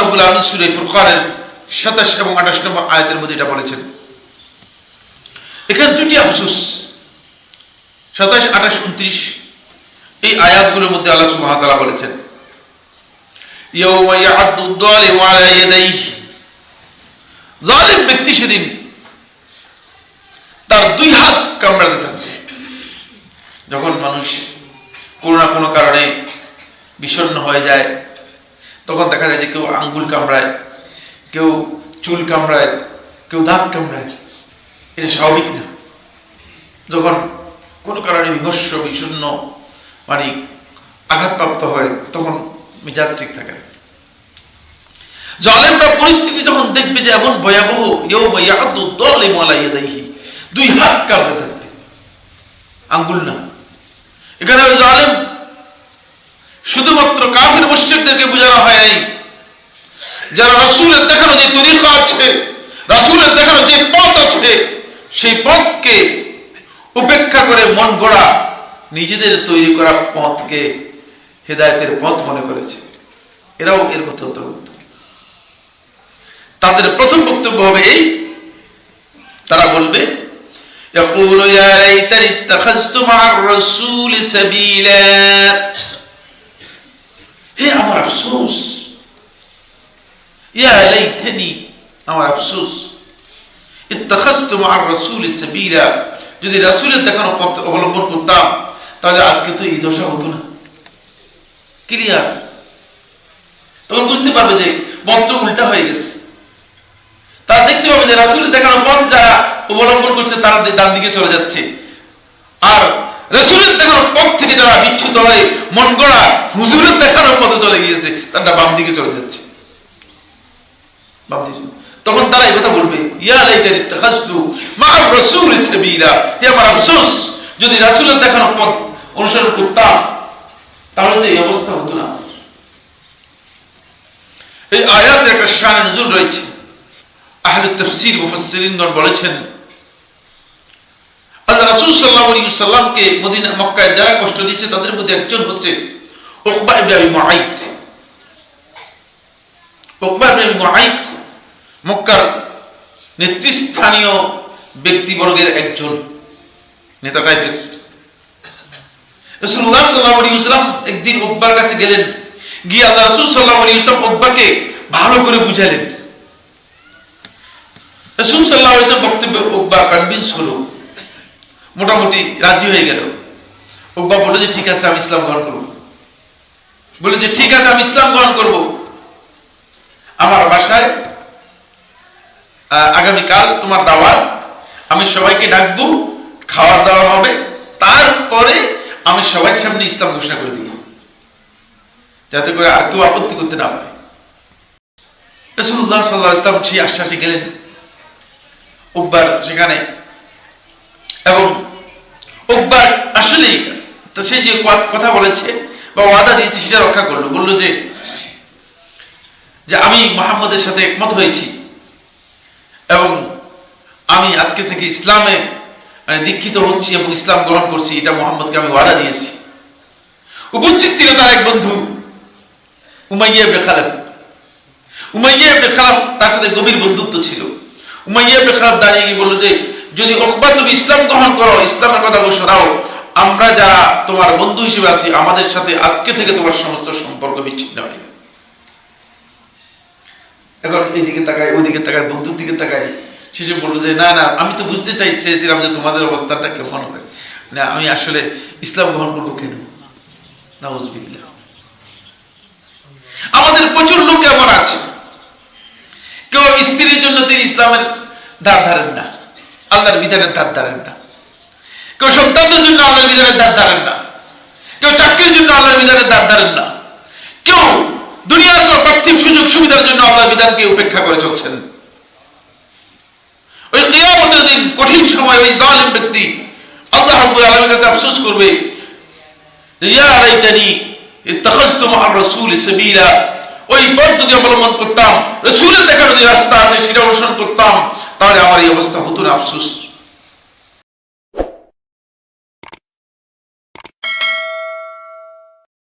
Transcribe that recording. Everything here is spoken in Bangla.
রাব্বুল আলামিন সূরা ফুরকানের 27 এবং 28 নম্বর আয়াতের মধ্যে এটা বলেছেন। এখানে দুটি আফসোস, 27, 28, 29 এই আয়াতগুলোর মধ্যে আল্লাহ সুবহানাহু ওয়া তাআলা বলেছেন, ইয়াওমা ইয়া'আদ্দু আয-যালিমু আলা ইয়াদাইহি, জালিম ব্যক্তি সেদিন তার দুই হাত কামড়াতে থাকবে। যখন মানুষ কোনো না কোনো কারণে বিষণ্ণ হয়ে যায়, তখন দেখা যায় যে কেউ আঙ্গুল কামড়ায়, কেউ চুল কামড়ায়, কেউ দাঁত কামড়ায়। এটা স্বাভাবিক না। যখন কোনো কারণে বিমর্ষ, বিষণ্ণ, মানে আঘাতপ্রাপ্ত হয়, তখন মেজাজ ঠিক থাকে না। জালেমরা পরিস্থিতি যখন দেখবে যে এমন ভয়াবহ, ইয়াওমা ইয়া'আদ্দু আয-যালিমু আলা ইয়াদাইহি, দুই হাত কামড়ে থাকবে, আঙ্গুল না। এখানে জালেম শুধুমাত্র কাফির মুশরিকদেরকে বোঝানো হয় নাই, যারা রাসূলের দেখানো যে তরিকা আছে, রাসূলের দেখানো যে পথ আছে, সেই পথকে উপেক্ষা করে মন গড়া নিজেদের তৈরি করা পথকে হেদায়েতের পথ মনে করেছে, এরাও এর মধ্যে অন্তর্ভুক্ত। তাদের প্রথম বক্তব্য হবে এই, তারা বলবে, ইয়াকুলু ইয়া লাইতানি ইত্তাখাযতু মা'আর রাসূলি সাবিলা, হে আমার আফসোস, ইয়া লাইতানি, আমার আফসোস, ইত্তাখাযতু মা'আর রাসূলি সাবিলা, যদি রাসূলের দেখানো পথ অবলম্বন করতাম তাহলে আজকে তো এই দশা হতো না। ক্লিয়ার? তখন বুঝতে পারবে যে পথ উল্টা হয়ে গেছে। তারা দেখতে পাবে যে রাসূলের দেখানো পথ যারা অবলম্বন করছে তারা ডান দিকে চলে যাচ্ছে, আর রাসূলের দেখানো পথ থেকে যারা বিচ্যুত হয়ে মন গড়া হুজুরের দেখানো পথে চলে গিয়েছে তারা বাম দিকে চলে যাচ্ছে, বাম দিকে। তখন তারা এই কথা বলবে, ইয়া লাইতানি ইত্তাখাযতু মা'আর রাসূলি সাবিলা, হে আমার আফসোস, যদি রাসূলের দেখানো পথ অনুসরণ করতাম তাহলে তো এই অবস্থা হতো না। এই আয়াতে একটা শানে নুজুল রয়েছে। আহলে তাফসীর মুফাসসিরিনগণ বলেছেন, আল্লাহ রাসূল সাল্লাল্লাহু আলাইহি ওয়াসাল্লামকে মদিনা মক্কায় যারা কষ্ট দিয়েছে তাদের মধ্যে একজন হচ্ছে উকবা ইবনে আবি মুআইত। উকবা ইবনে আবি মুআইত মক্কার নেতৃস্থানীয় ব্যক্তিবর্গের একজন নেতা টাইপের। রাসূলুল্লাহ সাল্লাল্লাহু আলাইহি ওয়াসাল্লাম একদিন উকবার কাছে গেলেন, গিয়ে আল্লাহ রাসূল সাল্লাল্লাহু আলাইহি ওয়াসাল্লাম উকবাকে ভালো করে বুঝালেন। রাসূল সাল্লাল্লাহু আলাইহি ওয়াসাল্লাম বক্তব্যে উকবা কনভিন্স হলো, মোটামুটি রাজি হয়ে গেল। উকবা বলল যে ঠিক আছে আমি ইসলাম গ্রহণ করব। বলল যে ঠিক আছে আমি ইসলাম গ্রহণ করব, আমার বাসায় আগামীকাল তোমার দাওয়াত, আমি সবাইকে ডাকবো, খাওয়ার দাওয়া হবে, তারপরে আমি সবার সামনে ইসলাম ঘোষণা করে দিব, যাতে করে আর কেউ আপত্তি করতে না পারে। রাসূলুল্লাহ সাল্লাল্লাহু আলাইহি ওয়াসাল্লাম সেই আশ্বাসে গেলেন উকবার সেখানে, এবং উকবার আসলে সে যে কথা বলেছে বা ওয়াদা দিয়েছে সেটা রক্ষা করলো। বলল যে আমি মুহাম্মদের সাথে একমত হয়েছি এবং আমি আজকে থেকে ইসলামে দীক্ষিত হচ্ছি এবং ইসলাম গ্রহণ করছি, এটা মুহাম্মদকে আমি ওয়াদা দিয়েছি। উপস্থিত ছিল তার এক বন্ধু উমাইয়া ইবনে খালাফ। উমাইয়া ইবনে খালাফ তার সাথে গভীর বন্ধুত্ব ছিল। উমাইয়া ইবনে খালাফ দাঁড়িয়ে গিয়ে বলল যে যদি উকবা তুমি ইসলাম গ্রহণ করো, ইসলামের কথা ঘোষণা দাও, আমরা যারা তোমার বন্ধু হিসেবে আছি আমাদের সাথে আজকে থেকে তোমার সমস্ত সম্পর্ক বিচ্ছিন্ন হয়ে যাবে। এখন এইদিকে তাকায়, ওইদিকে তাকায়, বন্ধুর দিকে তাকায়, শেষে বললো যে না না, আমি তো বুঝতে চেয়েছিলাম যে তোমাদের অবস্থাটা কেমন হবে, না আমি আসলে ইসলাম গ্রহণ করবো কেন। নাউযুবিল্লাহ। আমাদের প্রচুর লোক এমন আছে, কেউ স্ত্রীর জন্য তিনি ইসলামের ধার ধারেন না, আল্লাহর বিধানের ধার ধারেন না। কেউ সন্তানদের জন্য আল্লাহর বিধানের ধার ধারেন না। কেউ চাকরির জন্য আল্লাহর বিধানের ধার ধারেন না। কেউ দুনিয়ার কোন পার্থিব সুযোগ সুবিধার জন্য আল্লাহর বিধানকে উপেক্ষা করে চলছেন। ওই কিয়ামতের দিন কঠিন সময় ওই জালিম ব্যক্তি আল্লাহ রাব্বুল আলামিনের কাছে আফসোস করবে, ইয়া লাইতানি ইত্তাখাযতু মা'আর রাসূলি সাবিলা, ওই পথ যদি অবলম্বন করতাম, রাসূলের দেখানো যে রাস্তা আছে সেটা অনুসরণ করতাম, তাহলে আমার এই অবস্থা হতো না। আফসোস।